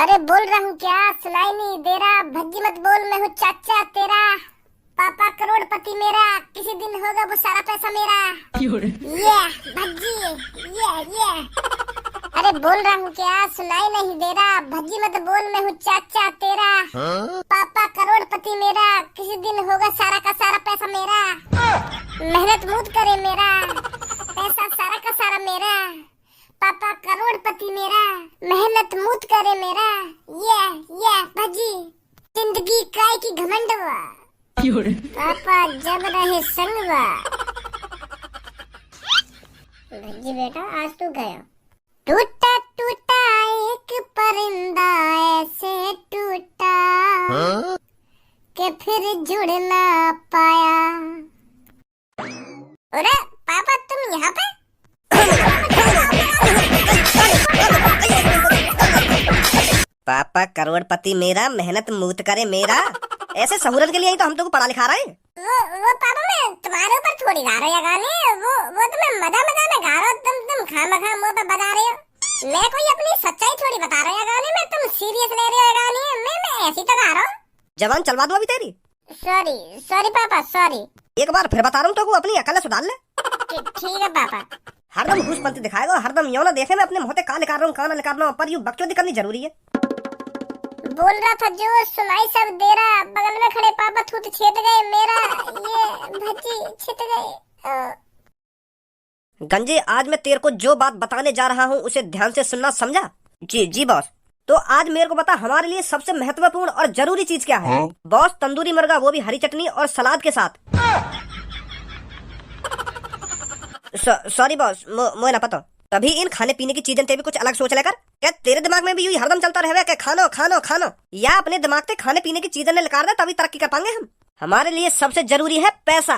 अरे बोल रहा हूँ क्या सुनाई नहीं दे रहा। भज्जी मत बोल, मैं हूँ चाचा तेरा। पापा करोड़पति मेरा, किसी दिन होगा वो सारा पैसा मेरा। ये भज्जी ये अरे बोल रहा हूँ क्या सुनाई नहीं दे रहा। भज्जी मत बोल, मैं हूँ चाचा तेरा। पापा करोड़पति मेरा, किसी दिन होगा सारा का सारा पैसा मेरा। मेहनत मूत करे मेरा, पैसा सारा का सारा मेरा। पापा करोड़पति मेरा, मेहनत मूत करे मेरा। ये भज्जी जिंदगी काय की घमंडवा, पापा जब रहे संगवा। भज्जी बेटा आज तू गया। टूटा टूटा एक परिंदा ऐसे टूटा कि फिर जुड़ ना पाया। अरे पापा तुम यहाँ पे? पापा करोड़पति मेरा, मेहनत मूत करे मेरा। ऐसे सहूलत के लिए ही तो हम तुमको पढ़ा लिखा रहे हैं। वो पापा मैं तुम्हारे ऊपर थोड़ी गा रहा गाने। वो तुम्हें मजा में गा रहा हो। तुम खामखा मुंह पे बता रहे हो। मैं कोई अपनी सच्चाई थोड़ी बता रहा हूँ गाने में। तुम सीरियस ले रहे हो गाने। मैं ऐसी तो गा रहा हूँ। जवान चलवा दूं अभी तेरी? सॉरी पापा सॉरी। एक बार फिर बता रहा हूँ तो अपनी अकल सुधार ले। ठीक है पापा। हरदम घूसपंती दिखाएगा, हरदम यो ना देखे मैं अपने मुंह पे का निकाल रहा हूँ, का ना निकाल रहा हूँ, पर यूं बकचोदी करनी जरूरी है। बोल रहा था जो सुनाई सब दे रहा। बगल में खड़े पापा थूत छेद गए मेरा। ये भज्जी छित गए। गंजे आज मैं तेरे को जो बात बताने जा रहा हूँ उसे ध्यान से सुनना, समझा? जी बॉस। तो आज मेरे को बता हमारे लिए सबसे महत्वपूर्ण और जरूरी चीज क्या है? बॉस तंदूरी मुर्गा, वो भी हरी चटनी और सलाद के साथ। सॉरी बॉस, मुझे ना पता। तभी इन खाने पीने की चीजें ते भी कुछ अलग सोच लेकर। क्या तेरे दिमाग में भी यूं हरदम चलता रहे क्या खानो खानो खानो? या अपने दिमाग से खाने पीने की चीजें निकाल दे, तभी तरक्की कर पाएंगे हम। हमारे लिए सबसे जरूरी है पैसा।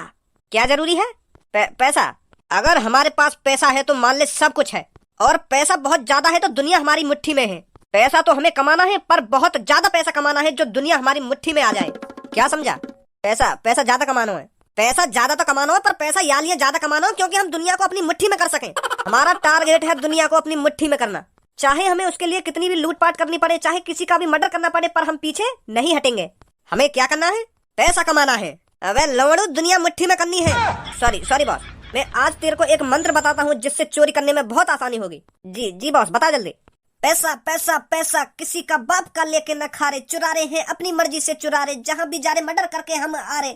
क्या जरूरी है? पैसा। अगर हमारे पास पैसा है तो मान ले सब कुछ है, और पैसा बहुत ज्यादा है तो दुनिया हमारी मुट्ठी में है। पैसा तो हमें कमाना है, पर बहुत ज्यादा पैसा कमाना है जो दुनिया हमारी मुट्ठी में आ जाए। क्या समझा? पैसा ज्यादा कमाना है। पैसा ज्यादा तो कमाना हो, पर पैसा या लिए ज्यादा कमाना हो क्योंकि हम दुनिया को अपनी मुट्ठी में कर सकें। हमारा टारगेट है दुनिया को अपनी मुट्ठी में करना। चाहे हमें उसके लिए कितनी भी लूटपाट करनी पड़े, चाहे किसी का भी मर्डर करना पड़े, पर हम पीछे नहीं हटेंगे। हमें क्या करना है? पैसा कमाना है। अबे लवड़ू, दुनिया मुट्ठी में करनी है। Sorry boss. मैं आज तेरे को एक मंत्र बताता हूँ जिससे चोरी करने में बहुत आसानी होगी। जी बॉस, बता जल्दी। पैसा पैसा पैसा, किसी का बाप का लेके न खा रहे, चुरा रहे हैं अपनी मर्जी से चुरा रहे, जहाँ भी जा रहे मर्डर करके हम आ रहे।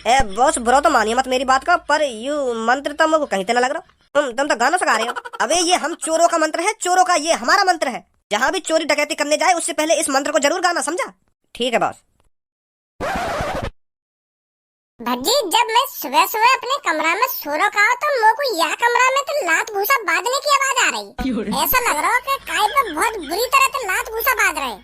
ए बॉस, बुरा तो मानिए मत मेरी बात का, पर यू मंत्र तो मुझको कहीं तो न लग रहा। तुम तो गाना सिखा रहे हो। अबे ये हम चोरों का मंत्र है, चोरों का, ये हमारा मंत्र है। जहाँ भी चोरी डकैती करने जाए उससे पहले इस मंत्र को जरूर गाना, समझा? ठीक है बॉस। भज्जी जब मैं सुबह सुबह अपने कमरा में सो रखा हो तो मेरे को यह कमरा में तो लात घूसा बाजने की आवाज आ रही। ऐसा लग रहा है कि काय पे बहुत बुरी तरह से लात घूसा बाज रहे।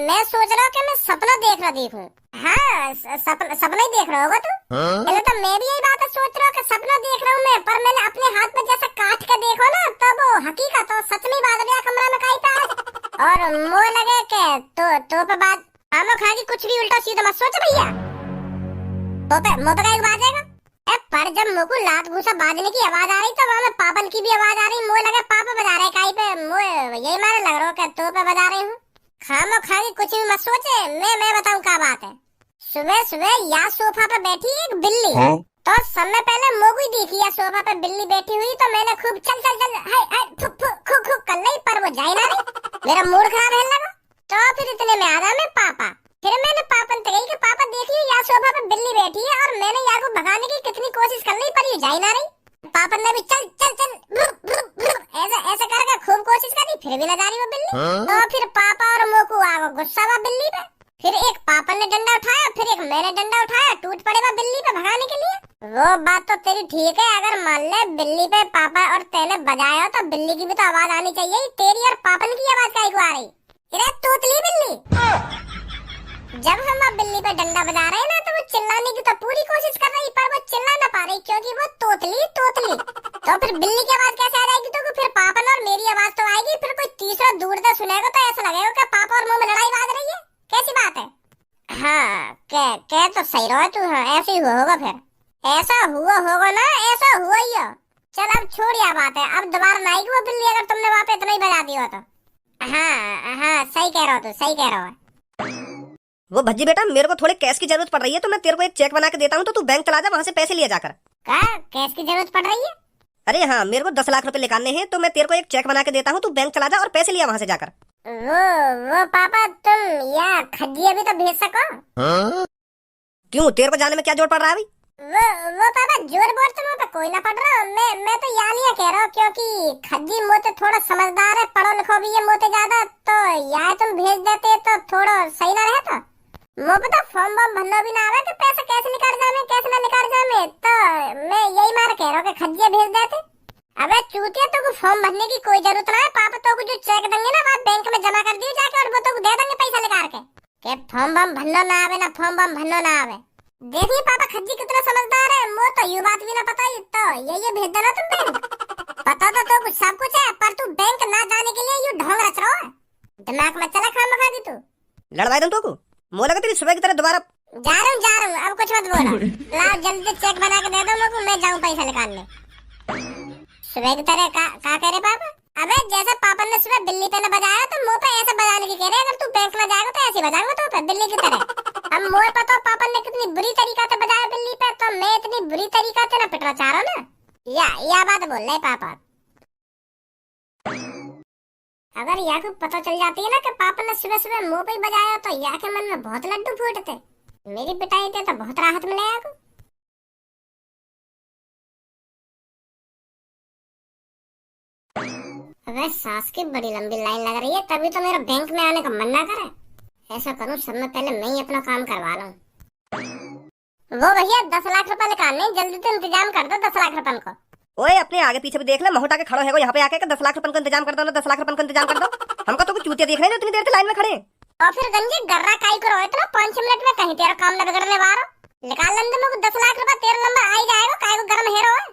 मैं सोच रहा हूँ कि मैं सपना देख रहा देखूं। हाँ सपना ही देख रहा होगा तू। पहले तो मैं भी यही बात सोच रहा हूँ कि सपना देख रहा हूँ मैं, पर मैंने अपने हाथ में जैसा काट के देखो ना तब वो हकीकत तो सच में बाज गया कमरा में काय पे। और मुँह लगे के तो पे बात आमो खा की कुछ भी उल्टा सीधा मत सोच भैया। पर जब मुझको लात घूसा बाजने की आवाज आ रही तो वहाँ में पापन की भी आवाज आ रही। मुझे लगा पापा बजा रहे काई पे, यही मारे लग रहा है तो पे बजा रही हूँ। खामो खागी कुछ भी मत सोचे। मैं बताऊँ क्या बात है। सुबह यहाँ सोफा पे बैठी एक बिल्ली। तो समय पहले मोगू देखी या सोफा पे बिल्ली बैठी हुई तो मैंने खूब चल खू कर ली, पर वो जाए ना रही। मेरा मूड खराब है लगा। तो फिर इतने में आया मैं पापा। फिर मैंने पापन से कही कि पापा देखिए यहाँ सोफा पे बिल्ली बैठी है, और मैंने यहाँ को भगाने की कितनी कोशिश कर ली पर ये जाई ना रही। पापन ने भी चल ऐसा करके खूब कोशिश करी, फिर भी ना जा रही वो बिल्ली। तो फिर पापा और मोकू आ गए गुस्सा हुआ बिल्ली पे। फिर एक पापन ने डंडा उठाया, फिर एक मैंने डंडा उठाया, टूट पड़े वो बिल्ली पे भगाने के लिए। वो बात तो तेरी ठीक है, अगर मान ले बिल्ली पे पापा और तेने बजाया तो बिल्ली की भी तो आवाज आनी चाहिए। तेरी और पापन की आवाज काहे को आ रही? तोतली बिल्ली। जब हम बिल्ली पे डंडा बजा रहे हैं ना तो वो चिल्लाने की तो पूरी कोशिश कर रही, पर वो चिल्ला ना पा रही क्योंकि वो तोतली। तो फिर बिल्ली की आवाज कैसे आ जाएगी? तो फिर पापन और मेरी आवाज तो आएगी, फिर कोई तीसरा दूर से सुनेगा तो ऐसा लगेगा कि पापा और मुंह में लड़ाई बाज रही है। कैसी बात है? हाँ कह तो सही रहा तू। हाँ ऐसे ही होगा। फिर ऐसा हुआ होगा ना, ऐसा हुआ ही हो। चल अब छोड़ यह बात है, अब दोबारा ना आएगी वो बिल्ली अगर तुमने वहाँ पे इतना ही बजा दिया तो। हाँ हाँ, सही कह रहा हो, तो सही कह रहा हो। वो भज्जी बेटा, मेरे को थोड़े कैश की जरूरत पड़ रही है, तो मैं तेरे को एक चेक बना के देता हूँ, तो तू बैंक चला जा, वहां से पैसे लिया जाकर। का कैश की जरूरत पड़ रही है? अरे हाँ, मेरे को 10 लाख रुपए निकालने हैं, तो मैं तेरे को एक चेक बना के देता हूँ, तू बैंक चला जा और पैसे लिया वहां से जाकर। वो पापा, तुम या खज्जी अभी तो भेज सको। क्यों, तेरे को जाने में क्या जोर पड़ रहा है भाई? वो पापा, जोर बोर तो मुझ पे कोई ना पड़ रहा। मैं तो यहाँ लिया कह रहा हूँ, क्योंकि खज्जी मोते थोड़ा समझदार है, पढ़ो लिखो भी है मोते ज्यादा, तो यहाँ तुम भेज देते तो थोड़ा सही ना रहता। वो पता फॉर्म बम भरना भी ना आवे कि पैसा कैसे निकाल जामे कैसे ना निकाल जामे, तो मैं यही मार कह रहा हूँ कि खज्जिया भेज देते। अबे चूतिया, तो को फॉर्म भरने की कोई जरूरत ना है, पापा तो को जो चेक देंगे ना, वो बैंक में जमा कर दियो जाके, और वो तो दे देंगे पैसा निकाल के फॉर्म बम भरना ना आवे ना, फॉर्म बम भरना ना आवे। देखिए पापा, खज्जी कितना समझदार है, वो तो यू बात भी ना पता ही, तो ये भेज देना तुम बैंक। पता तो कुछ सब कुछ है, पर तू बैंक ना जाने के लिए यू ढोंग रच रहा है, दिमाग में चला खाम खा दी तू। लड़वाई दूं तो को मुझे लगा तेरी सुबह की तरह दोबारा। जा रहा हूँ, अब कुछ मत बोलो। लाओ जल्दी चेक बना के दे दो मुझको, मैं जाऊँ पैसा निकालने। सुबह की तरह का कह रहे पापा? अबे जैसे पापा ने सुबह बिल्ली पे न बजाया, तो मुंह पे ऐसे बजाने की कह रहे। अगर तू बैंक में जाएगा तो ऐसे बजाऊंगा तो पे बिल्ली की तरह। अब मुझे पता पापा ने कितनी बुरी तरीका से बजाया बिल्ली पे, तो मैं इतनी बुरी तरीका से ना पिटना चाह रहा ना। या बात बोल रहे पापा। अगर या को पता चल जाती है ना कि पापा ने सुबह सुबह मुंह पे ही बजाया, तो या के मन में बहुत लड्डू फूटते। मेरी पिटाई पे तो बहुत राहत मिले या को। अगर सास की बड़ी लंबी लाइन लग रही है, तभी तो मेरा बैंक में आने का मन ना करे। ऐसा करूं, सब में पहले मैं ही अपना काम करवा लूं। वो भैया 10 लाख रुपए निकालने, जल्दी से इंतजाम कर दो 10 लाख रुपए को। ओए अपने आगे पीछे भी देख ले, महोटा के खड़ो है वो यहाँ पे आके 10 लाख रुपए का इंतजाम कर दो ना, 10 लाख रुपए का इंतजाम कर दो। हमको तो कुछ चूतिया देख रहे हैं इतनी देर से लाइन में खड़े। और फिर गंजे गर्रा काई करो इतना, 5 मिनट में कहीं तेरा काम न बिगड़ने वाला। निकाल लेंगे मुझे 10 लाख रुपए, तेरा नंबर आ ही जाएगा, काई को गरम हेरो है।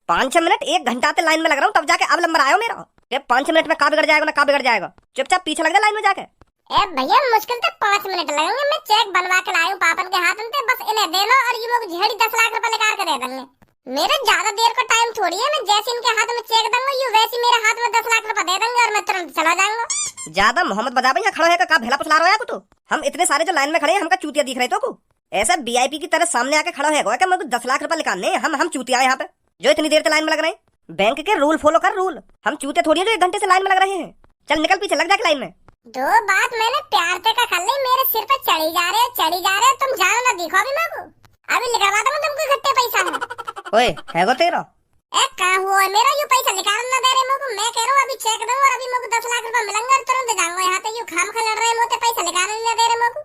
5 मिनट 1 घंटा से लाइन में लग रहा हूँ, तब जाके अब नंबर आयो मेरा। ये 5 मिनट में का बिगड़ जाएगा ना, का बिगड़ जाएगा, चुपचाप पीछे लग जा लाइन में जाके। ए भैया मुश्किल से 5 मिनट लगेंगे, मैं चेक बनवा के लाई हूँ पापन के हाथ में, बस इन्हें दे लो और ये लोग झेड़ी 10 लाख रुपए निकाल के दे देंगे। मेरे ज्यादा देर का टाइम थोड़ी है, मैं जैसे इनके हाथ में चेक दूंगा यू वैसे मेरे हाथ में 10 लाख रुपए दे देंगे और मैं तुरंत चला जाऊंगा। ज्यादा मोहम्मद बजा भाई, यहाँ खड़ा है का भेला पसला रहा है तो हम इतने सारे जो लाइन में खड़े हैं, हमका चूतिया दिख रहे तो को ऐसा वीआईपी की तरह सामने आके खड़ा है क्या? मुझे 10 लाख रुपए निकालने, हम चूतिया यहाँ पे जो इतनी देर से लाइन में लग रहे हैं। बैंक के रूल फॉलो कर, रूल। हम चूते थोड़ी है जो 1 घंटे से लाइन में लग रहे हैं। चल निकल पीछे लग जा लाइन में। दो बात मैंने प्यार से का कर ली, मेरे सिर पे चढ़ी जा रहे, तुम जानो ना दिखो अभी मेरे को, अभी निकलवा दूंगा तुमको इकट्ठे पैसा है। ओए है वो तेरा? ए कहां हुआ मेरा, यू पैसा निकाल ना दे रहे मेरे को। मैं कह रहा हूं अभी चेक दूं और अभी मेरे को 10 लाख रुपए मिलेंगे और तुरंत जाऊंगा। यहाँ पे यू खाम खा लड़ रहे हैं, मोते पैसा निकाल नहीं दे रहे मेरे को।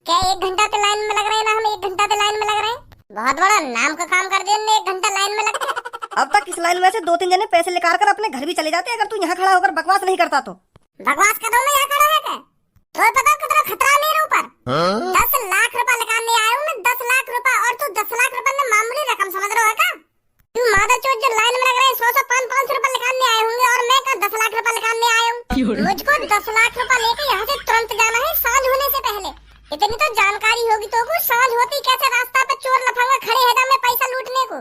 क्या 1 घंटा से लाइन में लग रहे हैं ना, हम 1 घंटा से लाइन में लग रहे हैं। बहुत बड़ा नाम का काम कर दिया, 1 घंटा लाइन में लग के। अब तक इस लाइन में से 2-3 जने पैसे निकाल कर अपने घर भी चले जाते अगर तू यहाँ खड़ा होकर बकवास नहीं करता तो। बकवास कर दो, मैं यहाँ खड़ा है क्या? तो पता कितना खतरा है मेरे ऊपर। 10 लाख रुपए निकालने आया हूँ मैं, 10 लाख रुपए, और तू 10 लाख रुपए में मामूली रकम समझ रहा है क्या? तू मादा चोट जो लाइन में लग रहे हैं 100-500 रुपए निकालने आए होंगे, और मैं का 10 लाख रुपए निकालने आया हूँ। मुझको 10 लाख रुपए लेके यहाँ से तुरंत जाना है, सांझ होने से पहले। इतनी तो जानकारी होगी तो को, सांझ होती कैसे रास्ता पे चोर लफंगा खड़े है मैं पैसा लूटने को।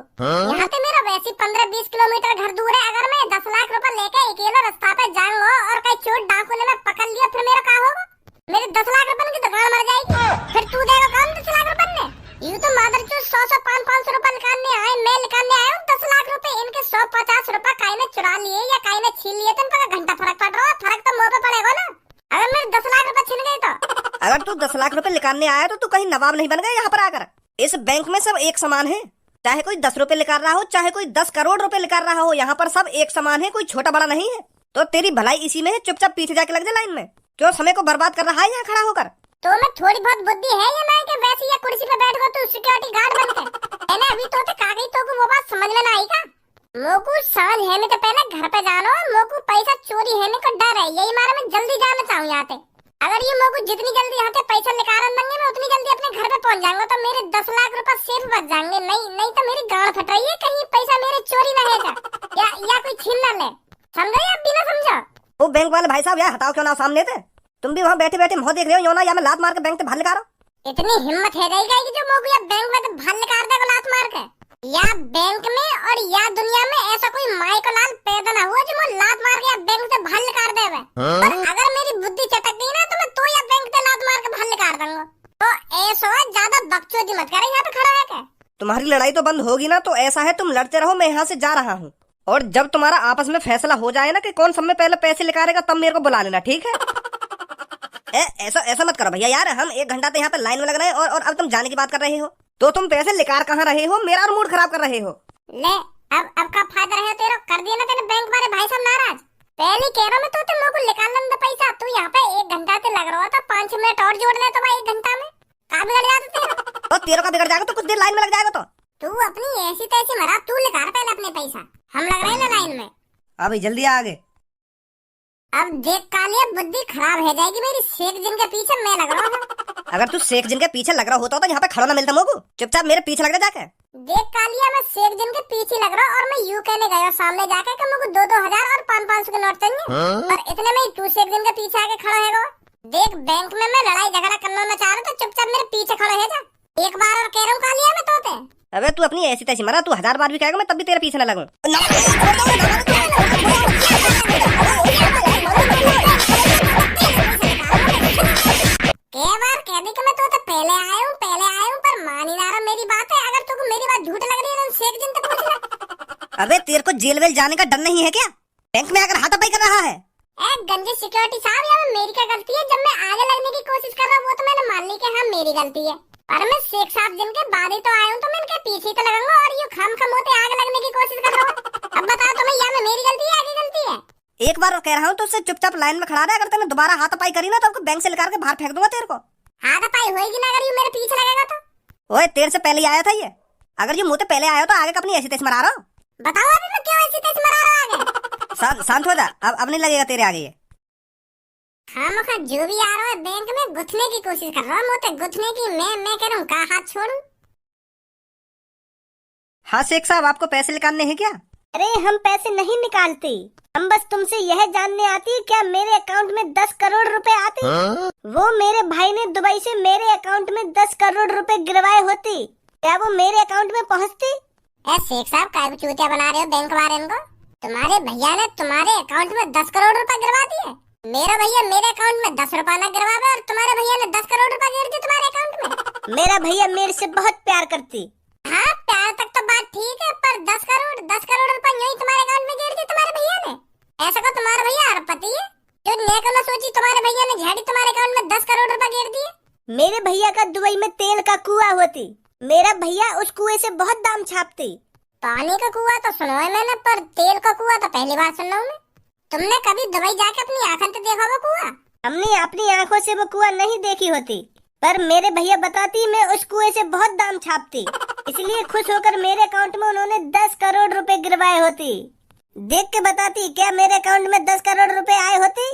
यहाँ से मेरा वैसे 15-20 किलोमीटर घर दूर है, अगर मैं 10 लाख रुपए लेके अकेला रास्ता पे जाऊंगा और कहीं चोर डाकू ने मैं पकड़ लिया, फिर मेरा क्या होगा? मेरे 10 लाख रुपए की दुकान मर जाएगी, फिर तू देगा काम 10 लाख रुपए ने। यूँ तो मादर चोर 100-500 रुपए निकालने आए, मैं निकालने आया हूँ 10 लाख रुपए। इनके 150 रुपए काई ने चुरा लिए या काई ने छीन लिए, तो इनका घंटा फर्क पड़ रहा है। फर्क तो मुँह पे पड़ेगा ना, अगर मेरे 10 लाख रुपए छिन गए तो। अगर तू 10 लाख रुपए निकालने आया तो तू कहीं नवाब नहीं बन गया यहाँ पर आकर। इस बैंक में सब एक समान है, चाहे कोई 10 रुपए निकाल रहा हो, चाहे कोई 10 करोड़ रुपए निकाल रहा हो, यहाँ पर सब एक समान है, कोई छोटा बड़ा नहीं है। तो तेरी भलाई इसी में है, चुपचाप पीछे जाके लग जा लाइन में। क्यों समय को बर्बाद कर रहा है यहाँ खड़ा होकर? तो मैं थोड़ी बहुत बुद्धि है या नहीं कि वैसे या कुर्सी पे बैठ गो तू सिक्योरिटी गार्ड बन के? मैंने अभी तो कागज तो को वो बात समझ में ना आई का? मोकू सांझ है तो पहले घर पे जानो, मोकू पैसा चोरी है को डर है, यही मारे मैं जल्दी जाना चाहूँ यहाँ पे। अगर ये मोकू जितनी जल्दी यहाँ से पैसा निकाल देंगे, मैं उतनी जल्दी अपने घर पे पहुँच जाऊंगा, तो मेरे 10 लाख रुपए सेफ बच जाएंगे। नहीं तो मेरी गांड फट रही है, कहीं पैसा मेरे चोरी ना है या कोई छीन ना ले। समझो या बिना समझो? वो बैंक वाले भाई साहब यार हटाओ क्यों ना सामने थे, तुम भी वहाँ बैठे बैठे मुँह देख रहे हो ना, या मैं लात मार के बैंक से बाहर निकालो। इतनी हिम्मत है रहेगा कि जो मोकू या बैंक में तो बाहर निकाल देगा लात मार के? या बैंक में और या दुनिया में ऐसा कोई माई को लाल पैदा ना हुआ जो मुझे लात मार के या बैंक से बाहर निकाल देवे। और अगर मेरी तुम्हारी लड़ाई तो बंद होगी ना, तो ऐसा है तुम लड़ते रहो, मैं यहाँ से जा रहा हूँ। और जब तुम्हारा आपस में फैसला हो जाए ना कि कौन सब में पहले पैसे निकालेगा, तब मेरे को बुला लेना, ठीक है? ऐसा ऐसा मत करो भैया यार, हम 1 घंटा तो यहाँ पे लाइन में लग रहे हैं और अब तुम जाने की बात कर रहे हो। तो तुम पैसे निकाल कहाँ रहे हो? मेरा और मूड खराब कर रहे हो। ले अब का फायदा रहे तेरा, कर दिया ना तेरे बैंक वाले भाई साहब नाराज। पहले कह रहा मैं तो तेरे को निकालना दे पैसा, तू यहाँ पे 1 घंटा से लग रहा था, 5 मिनट और जोड़ ले तो मैं 1 घंटा में का बिगड़ जाता तेरा। तो तेरे का बिगड़ जाएगा तो कुछ देर लाइन में लग जाएगा। तो तू अपनी ऐसी तैसी मरा, तू निकाल पहले अपने पैसा, हम लग रहे हैं ना लाइन में। अभी जल्दी आ आगे। अब देख कालिया, बुद्धि खराब हो जाएगी मेरी, शेख जिन के पीछे मैं लग रहा हूँ। अगर तू शेख जिन के पीछे लग रहा होता तो यहाँ पे खड़ा ना मिलता मोगू, चुपचाप मेरे पीछे लग रहा जाके। देख कालिया, मैं शेख जिन के पीछे लग रहा हूँ और मैं यूं कहने गया सामने जाके कि मुझे 2-2 हजार और 500 के नोट चाहिए, और इतने में तू शेख जिन के पीछे आके खड़ा है। देख बैंक में मैं लड़ाई झगड़ा करना न चाह रहा, तो चुपचाप मेरे पीछे खड़ा है जा। एक बार और कह रहा हूँ कालिया मैं तोते। अबे तू अपनी ऐसी तैसी मरा, तू 1000 बार भी कहेगा मैं तब भी तेरे पीछे न लगूं। कह दी कि मैं तो पहले आया हूँ पर मान ही ना रहा मेरी बात है। अगर तुमको मेरी बात झूठ लग रही है तो शेख जिन तक पूछ ले। अबे तेरे को जेल वेल जाने का डर नहीं है क्या? बैंक में आकर हाथापाई कर रहा है। गंजे सिक्योरिटी साहब, यहाँ मेरी क्या गलती है? जब मैं आगे लगने की कोशिश कर रहा हूँ वो तो मैंने मान ली कि हाँ मेरी गलती है, पर मैं शेख साहब जिन के बाद ही तो आया हूँ, तो मैं इनके पीछे तो लगूंगा और यूं खम होते आगे लगने की कोशिश कर रहा हूँ। अब बताओ तुम्हें यहाँ में मेरी गलती है आगे गलती है? एक बार और कह रहा हूँ तो उससे चुपचाप लाइन में खड़ा रहे। अगर तूने दोबारा हाथापाई करी ना तो आपको बैंक से निकाल के बाहर फेंक दूंगा तेरे को। हाथापाई होगी ना अगर यूं मेरे पीछे लगेगा तो? ओए तेरे से पहले ही आया था ये, अगर ये मुंह से पहले आया तो आगे का अपनी ऐसी तैसी मरा रहा हूँ। बताओ अभी मैं क्यों ऐसी तैसी मरा रहा हूँ आगे? शांत हो जा, अब नहीं लगेगा तेरे आगे ये। खामखा जो भी आ रहा है बैंक में गुथने की कोशिश कर रहा है, मुझे गुथने की। मैं कह रहा हूँ कहाँ हाथ छोड़ूं? हाँ शेख साहब, आपको पैसे निकालने हैं क्या? अरे हम पैसे नहीं निकालते, हम बस तुमसे यह जानने आती क्या मेरे अकाउंट में 10 करोड़ रुपए आते। वो मेरे भाई ने दुबई से मेरे अकाउंट में 10 करोड़ रुपए गिरवाए होते, क्या वो मेरे अकाउंट में पहुँचती? शेख साहब काय चूतिया बना रहे हो बैंक वाले को? तुम्हारे भैया ने तुम्हारे अकाउंट में 10 करोड़ रुपए गिरवा दिए। मेरा भैया मेरे अकाउंट में 10 रुपया न गिरवावे और तुम्हारे भैया ने 10 करोड़ रुपए गिर दिए तुम्हारे अकाउंट में। मेरा भैया मेरे से बहुत प्यार करती। हाँ प्यार तक तो बात ठीक है, पर 10 करोड़ रुपए यूं ही तुम्हारे अकाउंट में गिर दिए तुम्हारे भैया ने। ऐसा को तुम्हारा भैया अरबपति है जो नेक न सोची तुम्हारे भैया ने झाड़ी तुम्हारे अकाउंट में 10 करोड़ रुपए गिर दिए। मेरे भैया का दुबई में तेल का कुआं होती, मेरा भैया उस कुएं से बहुत दाम छापती। पानी का कुआं तो सुना है मैंने, पर तेल का कुआं तो पहली बार सुन रहा हूँ मैं। तुमने कभी दुबई जाके अपनी आंखों से देखा वो कुआं? हमने अपनी आंखों से वो कुआं नहीं देखी होती, पर मेरे भैया बताती मैं उस कुएं से बहुत दाम छापती, इसलिए खुश होकर मेरे अकाउंट में उन्होंने 10 करोड़ रुपए गिरवाए होती। देख के बताती क्या मेरे अकाउंट में 10 करोड़ रुपए आए होती?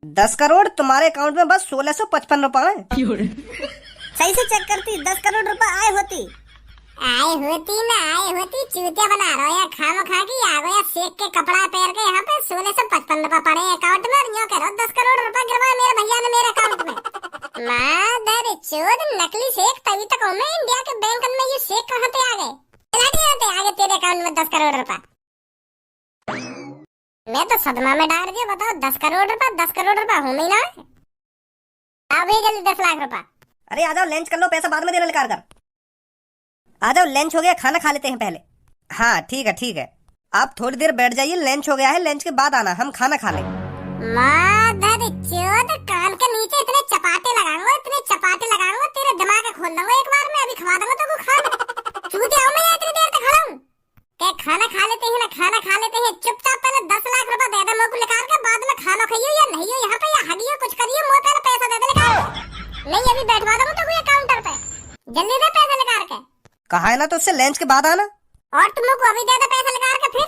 10 करोड़ तुम्हारे अकाउंट में बस 1655 रुपए। सही से चेक करती, 10 करोड़ रुपए आए होती। आए होती चूतिया बना रहा है खाम खा की। आ गया शेख के कपड़ा पहन के यहाँ पे 1655 रुपए पड़े अकाउंट में और यूं कह रहा 10 करोड़ रुपए गिरवाए मेरे भैया ने मेरे अकाउंट में। मादर चोद नकली शेख, तभी तक हूँ मैं इंडिया के बैंक में। ये शेख कहाँ पे आ गए? आगे तेरे अकाउंट में 10 करोड़ रुपए। मैं तो सदमा में डाल दिया। बताओ 10 करोड़ रुपए हूँ नहीं ना? अभी जल्दी 10 लाख रुपए। अरे आ जाओ, लंच कर लो, पैसा बाद में देना निकाल कर। आ जाओ, लंच हो गया, खाना खा लेते हैं पहले। हाँ ठीक है, आप थोड़ी देर बैठ जाइए, लंच हो गया है, लंच के बाद आना, हम खाना खा लें। मादर चोद कान के नीचे इतने चपाटे लगाऊंगा तेरे दिमाग खोल दूंगा एक बार में। अभी खवा दूंगा तो को खा चूतिया हूं मैं इतनी देर तक खड़ा हूं। क्या खाना खा लेते हैं ना, खाना खा लेते हैं। चुपचाप पहले 10 लाख रुपए दे दे मेरे को निकाल के, बाद में खाना खाइयो या नहीं हो यहाँ पे, या हगियो कुछ करियो, मुझे पहले पैसा दे दे निकाल। नहीं अभी बैठवा दूंगा तो कोई काउंटर पे, जल्दी दे पैसा निकाल के। कहा है ना तो उससे लंच के बाद आना। और तुम लोग को अभी दे दे पैसा निकाल के। फिर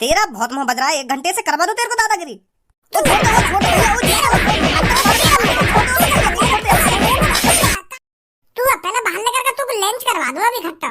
तेरा बहुत मुंह बज रहा है, 1 घंटे से करवा दो तेरे को दादागिरी। तू पहले बाहर लेकर के तू लंच करवा दूं अभी खट्टा।